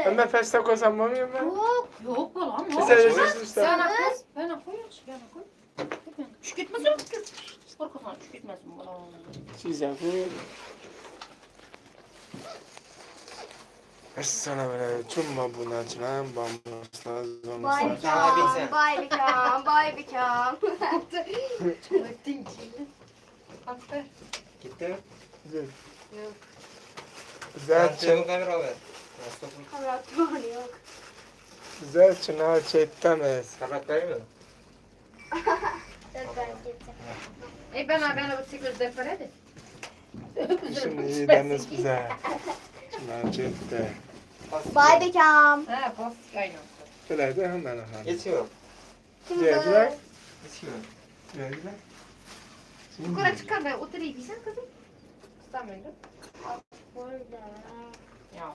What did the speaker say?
Ben peste koysam olmuyor mu? Yok. Yok ulan. Sen yazıyorsun işte. Bana koy. Bana koy. Bana koy. Şu gitmesin. Korkusan şu gitmesin. Siz yapın. Sana böyle çumma buna açılan bambuslar Bay zonası. bikam, bay bikam. Çöktün ki. Hakkı. Gitti. Güzel. Yok. Güzel çın, kamera ver. Kamera tuğanı yok. güzel çınar çektemez. Kapatlayı mı? Dur ben getireyim. Ben o sikir defer hadi. Şimdi iyi deniz güzel. Çınar çekti. Bay bikam. Ha, pas aynen. Şöyle de hemen alalım. Geçiyor. Şimdi Cevler. Geçiyor. Cevler. Yukarı çıkar ben oturayım sen kızım. İstanbul'da. burada.